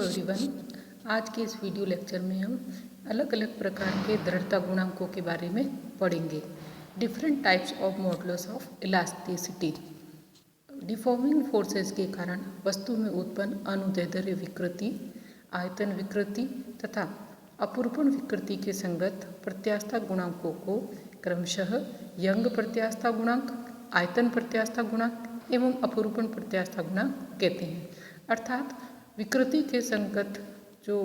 Everyone, आज के इस वीडियो लेक्चर में हम अलग अलग प्रकार के दृढ़ता गुणांकों के बारे में पढ़ेंगे। Different types of modulus of elasticity. Deforming forces के कारण वस्तु में उत्पन्न अनुदैर्ध्य विकृति, आयतन विकृति तथा अपरूपण विकृति के संगत प्रत्यास्थता गुणांकों को क्रमशः यंग प्रत्यास्थता गुणांक, आयतन प्रत्यास्थता गुणांक एवं अपरूपण प्रत्यास्थता गुणांक कहते हैं। अर्थात विकृति के संगत जो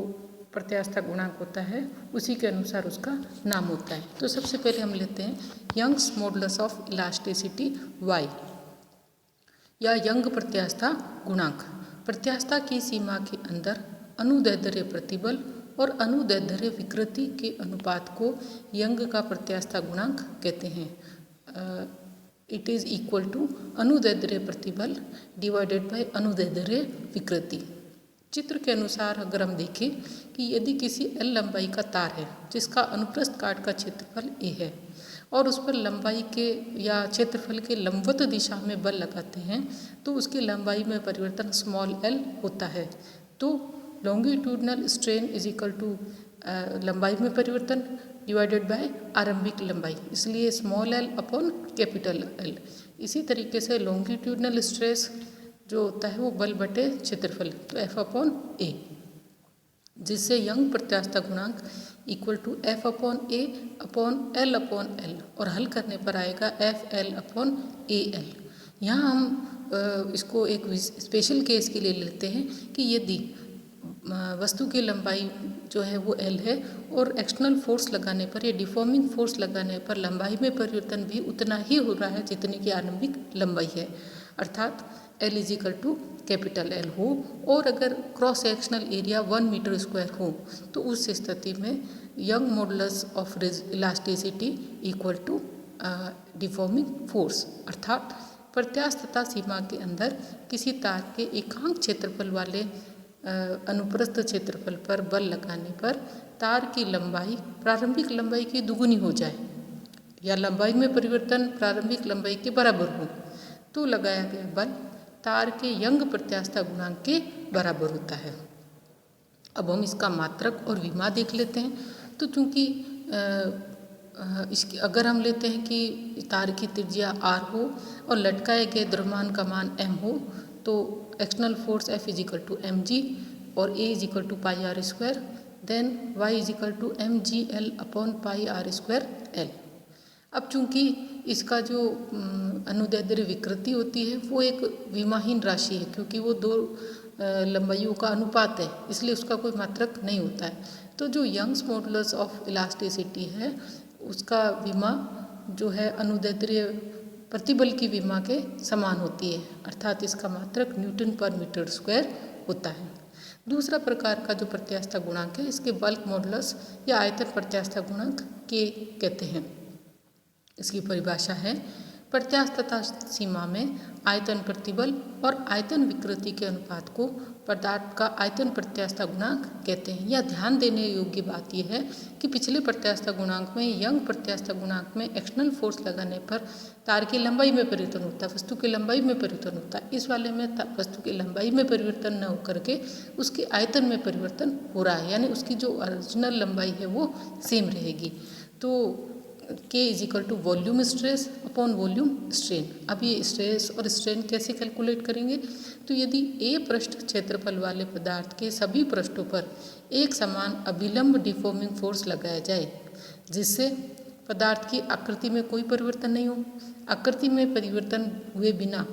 प्रत्यास्थता गुणांक होता है उसी के अनुसार उसका नाम होता है। तो सबसे पहले हम लेते हैं Young's modulus of elasticity Y या यंग प्रत्यास्थता गुणांक। प्रत्यास्थता की सीमा के अंदर अनुदैर्ध्य प्रतिबल और अनुदैर्ध्य विकृति के अनुपात को यंग का प्रत्यास्थता गुणांक कहते हैं। इट इज इक्वल टू अनुदैर्ध्य प्रतिबल डिवाइडेड बाय अनुदैर्ध्य विकृति। चित्र के अनुसार अगर हम देखें कि यदि किसी एल लंबाई का तार है जिसका अनुप्रस्थ काट का क्षेत्रफल ए है और उस पर लंबाई के या क्षेत्रफल के लंबवत दिशा में बल लगाते हैं तो उसकी लंबाई में परिवर्तन स्मॉल एल होता है। तो longitudinal strain is equal to लंबाई में परिवर्तन डिवाइडेड बाय आरंभिक लंबाई, इसलिए small L upon capital L. इसी तरीके से लॉन्गिट्यूडनल स्ट्रेस जो होता है वो बल बटे क्षेत्रफल, तो एफ अपॉन ए, जिससे यंग प्रत्यास्थता गुणांक equal to F upon A upon L और हल करने पर आएगा F L upon A L. यहाँ हम इसको एक स्पेशल केस के लिए लेते हैं कि यदि वस्तु की लंबाई जो है वो एल है और एक्सटर्नल फोर्स लगाने पर या डिफॉर्मिंग फोर्स लगाने पर लंबाई में परिवर्तन भी उतना ही हो रहा है जितनी की आरंभिक लंबाई है, अर्थात L is equal to capital L हो और अगर cross sectional area 1 metre square हो तो उस स्थिति में Young modulus of elasticity equal to deforming force, अर्थात प्रत्यास्थता सीमा के अंदर किसी तार के एकांक क्षेत्रफल वाले अनुप्रस्थ क्षेत्रफल पर बल लगाने पर तार की लंबाई प्रारंभिक लंबाई की दुगुनी हो जाए या लंबाई में परिवर्तन प्रारंभिक लंबाई के बराबर हो तो लगाया गया बल तार के यंग प्रत्यास्थता गुणांक के बराबर होता है। अब हम इसका मात्रक और विमा देख लेते हैं। तो चूँकि इसकी अगर हम लेते हैं कि तार की त्रिज्या r हो और लटकाए गए द्रव्यमान का मान m हो तो external force F is equal to M G और A is equal to pi R square, then Y is equal to M G L upon pi R square L. अब चूंकि इसका जो अनुदैर्ध्य विकृति होती है वो एक विमाहीन राशि है क्योंकि वो दो लंबाइयों का अनुपात है, इसलिए उसका कोई मात्रक नहीं होता है। तो जो यंग्स मॉडुलस ऑफ इलास्टिसिटी है उसका विमा जो है अनुदैर्ध्य प्रतिबल की विमा के समान होती है, अर्थात इसका मात्रक न्यूटन पर मीटर स्क्वायर होता है। दूसरा प्रकार का जो प्रत्यास्थता गुणांक है इसके बल्क मॉडुलस या आयतन प्रत्यास्थता गुणांक के कहते हैं। इसकी परिभाषा है प्रत्यास्थता सीमा में आयतन प्रतिबल और आयतन विकृति के अनुपात को पदार्थ का आयतन प्रत्यास्थता गुणांक कहते हैं। यह ध्यान देने योग्य बात यह है कि पिछले प्रत्यास्थता गुणांक में यंग प्रत्यास्थता गुणांक में एक्सटर्नल फोर्स लगाने पर तार की लंबाई में परिवर्तन होता है, वस्तु की लंबाई में परिवर्तन होता है। इस वाले में वस्तु की लंबाई में परिवर्तन न होकर के उसके आयतन में परिवर्तन हो रहा है, यानी उसकी जो ओरिजिनल लंबाई है वो सेम रहेगी। तो K is equal to volume stress upon volume strain. अब ये स्ट्रेस और स्ट्रेन कैसे कैलकुलेट करेंगे? तो यदि A पृष्ठ क्षेत्रफल वाले पदार्थ के सभी पृष्ठों पर एक समान अभिलंब डिफॉर्मिंग फोर्स लगाया जाए जिससे पदार्थ की आकृति में कोई परिवर्तन नहीं हो, आकृति में परिवर्तन हुए बिना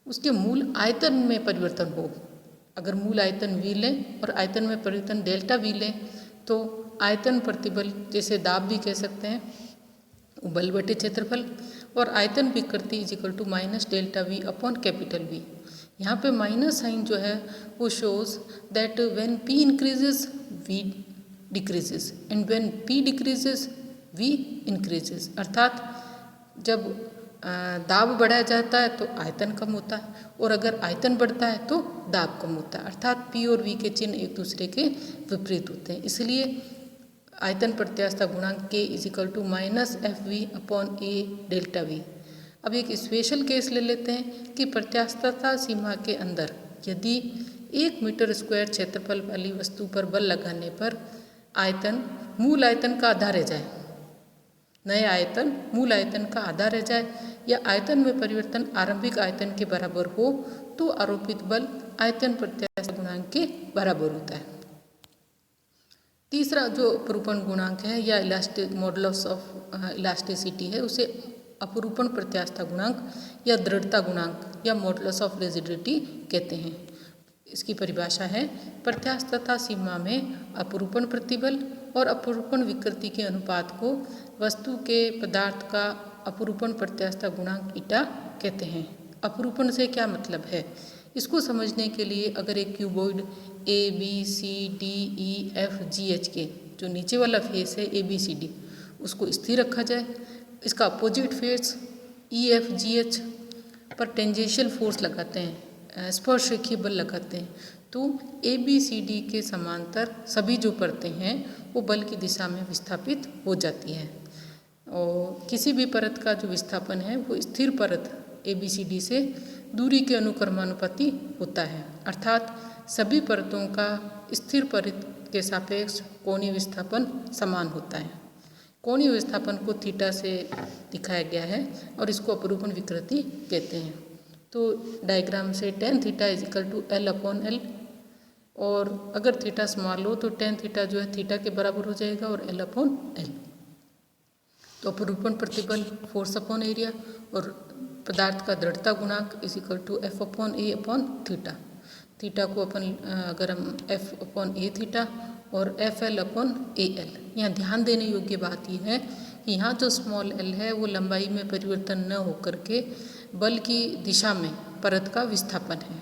उसके मूल आयतन में परिवर्तन हो। अगर मूल आयतन V लें और आयतन में परिवर्तन डेल्टा V लें तो आयतन प्रतिबल जैसे दाब भी कह सकते हैं बल बटे क्षेत्रफल और आयतन विकृति is equal to minus delta V upon capital V। यहाँ पे माइनस साइन जो है वो shows that when P increases V decreases and when P decreases V increases, अर्थात जब दाब बढ़ाया जाता है तो आयतन कम होता है और अगर आयतन बढ़ता है तो दाब कम होता है, अर्थात P और V के चिन्ह एक दूसरे के विपरीत होते हैं। इसलिए आयतन प्रत्यास्थता गुणांक K is equal to minus F V upon A delta V। अब एक स्पेशल केस ले लेते हैं कि प्रत्यास्थता सीमा के अंदर यदि 1 मीटर स्क्वायर क्षेत्रफल वाली वस्तु पर बल लगाने पर आयतन मूल आयतन का आधा रह जाए, नए आयतन मूल आयतन का आधा रह जाए या आयतन में परिवर्तन आरंभिक आयतन के बराबर हो तो आरोपित बल आयतन प्रत्यास्थ गुणांक के बराबर होता है। तीसरा जो अपरूपण गुणांक है या इलास्टिक मॉडुलस ऑफ इलास्टिसिटी है, उसे अपरूपण प्रत्यास्थता गुणांक या दृढ़ता गुणांक या मॉडुलस ऑफ रिजिडिटी कहते हैं। इसकी परिभाषा है प्रत्यास्थता सीमा में अपरूपण प्रतिबल और अपरूपण विकृति के अनुपात को वस्तु के पदार्थ का अपरूपण प्रत्यास्थता गुणांक ईटा कहते हैं। अपरूपण से क्या मतलब है, इसको समझने के लिए अगर एक क्यूबॉइड ABCDEFGH के जो नीचे वाला फेस है ABCD उसको स्थिर रखा जाए, इसका अपोजिट फेस EFGH पर टेंजेंशियल फोर्स लगाते हैं, स्पर्शरेखीय बल लगाते हैं, तो ABCD के समांतर सभी जो परतें हैं वो बल की दिशा में विस्थापित हो जाती है। और किसी भी परत का जो विस्थापन है वो स्थिर परत ABCD से दूरी के अनुक्रमानुपाती होता है, अर्थात सभी परतों का स्थिर परत के सापेक्ष कोणीय विस्थापन समान होता है। कोणीय विस्थापन को थीटा से दिखाया गया है और इसको अपरूपण विकृति कहते हैं। तो डायग्राम से tan theta is equal to L/L, और अगर थीटा स्मॉल हो तो tan थीटा जो है थीटा के बराबर हो जाएगा और L/L। तो अपरूपण प्रतिबल फोर्स अपॉन एरिया और पदार्थ का दृढ़ता गुणांक इजिकल टू F/A/थीटा। थीटा को अपन अगर हम F/A थीटा और FL/AL। यहाँ ध्यान देने योग्य बात यह है कि यहाँ जो स्मॉल l है वो लंबाई में परिवर्तन न होकर के बल की दिशा में परत का विस्थापन है।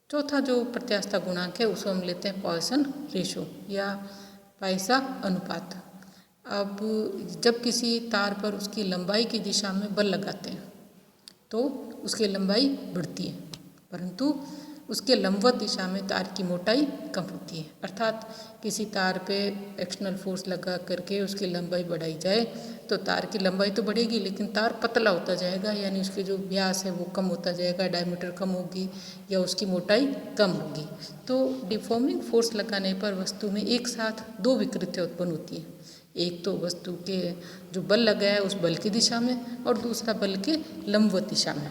चौथा जो प्रत्यास्थता गुणांक है उसको हम लेते हैं पॉइसन रेशो या पाइसा अनुपात। अब जब किसी तार पर उसकी लंबाई की दिशा में बल लगाते हैं तो उसकी लंबाई बढ़ती है, परंतु उसके लंबवत दिशा में तार की मोटाई कम होती है। अर्थात किसी तार पे एक्सटर्नल फोर्स लगा करके उसकी लंबाई बढ़ाई जाए तो तार की लंबाई तो बढ़ेगी लेकिन तार पतला होता जाएगा, यानी उसके जो व्यास है वो कम होता जाएगा, डायमीटर कम होगी या उसकी मोटाई कम होगी। तो डिफॉर्मिंग फोर्स लगाने पर वस्तु में एक साथ दो विकृतियाँ उत्पन्न होती हैं, एक तो वस्तु के जो बल लगाया है उस बल की दिशा में और दूसरा बल के लंबवत दिशा में।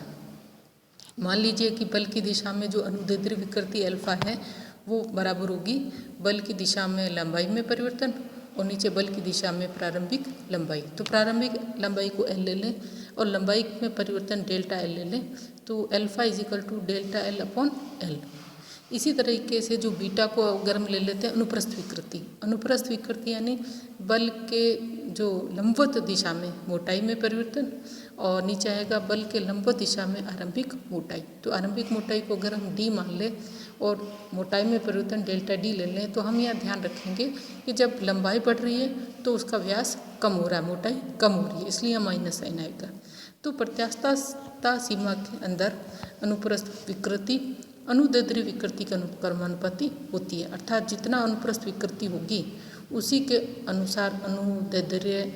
मान लीजिए कि बल की दिशा में जो अनुदैर्ध्य विकृति अल्फा है वो बराबर होगी बल की दिशा में लंबाई में परिवर्तन और नीचे बल की दिशा में प्रारंभिक लंबाई। तो प्रारंभिक लंबाई को L ले लें और लंबाई में परिवर्तन डेल्टा L ले लें, तो alpha equal to delta L/L। इसी तरीके से जो बीटा को अगर हम ले लेते हैं अनुप्रस्थ विकृति, अनुप्रस्थ विकृति यानी बल के जो लंबवत दिशा में मोटाई में परिवर्तन और नीचे आएगा बल के लंबवत दिशा में आरंभिक मोटाई। तो आरंभिक मोटाई को अगर हम D मान लें और मोटाई में परिवर्तन डेल्टा D ले लें, तो हम यह ध्यान रखेंगे कि जब लंबाई बढ़ रही है तो उसका व्यास कम हो रहा है, मोटाई कम हो रही है, इसलिए यहाँ माइनस साइन आएगा। तो प्रत्यास्थता सीमा के अंदर अनुप्रस्थ विकृति अनुदैर्ध्य विकृति के अनुक्रमानुपाती होती है, अर्थात जितना अनुप्रस्थ विकृति होगी उसी के अनुसार अनुदैर्ध्य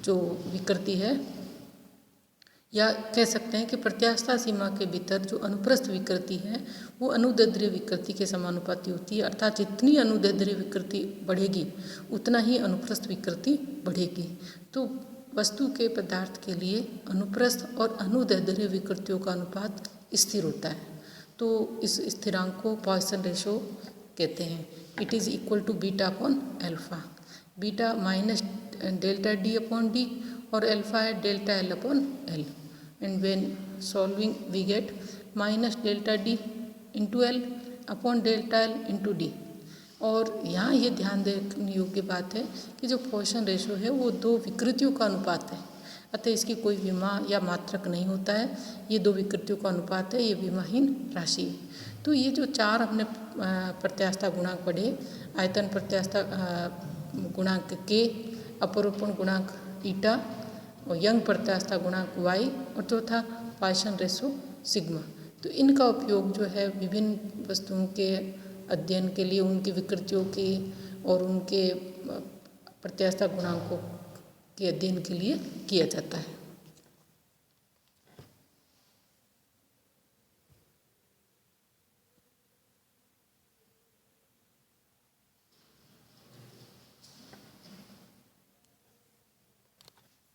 जो विकृति है, या कह सकते हैं कि प्रत्यास्थता सीमा के भीतर जो अनुप्रस्थ विकृति है वो अनुदैर्ध्य विकृति के समानुपाती होती है, अर्थात जितनी अनुदैर्ध्य विकृति बढ़ेगी उतना ही अनुप्रस्थ विकृति बढ़ेगी। तो वस्तु के पदार्थ के लिए अनुप्रस्थ और अनुदैर्ध्य विकृतियों का अनुपात स्थिर होता है, तो इस स्थिरांक को पॉइसन रेशो कहते हैं। It is equal to beta upon alpha, beta minus delta D/D और अल्फा है delta L/L, and when solving we get minus delta D into L upon delta L into D। और यहाँ ये ध्यान देने योग्य बात है कि जो पॉइसन रेशो है वो दो विकृतियों का अनुपात है, अतः इसकी कोई विमा या मात्रक नहीं होता है, ये दो विकृतियों का अनुपात है, ये विमाहीन राशि है। तो ये जो चार हमने प्रत्यास्थता गुणांक पढ़े, आयतन प्रत्यास्थता गुणांक K, अपरूपण गुणांक ईटा और यंग प्रत्यास्थता गुणांक Y और चौथा पॉइसन रेशो सिग्मा। तो इनका उपयोग जो है विभिन्न वस्तुओं के अध्ययन के लिए, उनकी विकृतियों की और उनके प्रत्यास्थता गुणांकों के अध्ययन के लिए किया जाता है।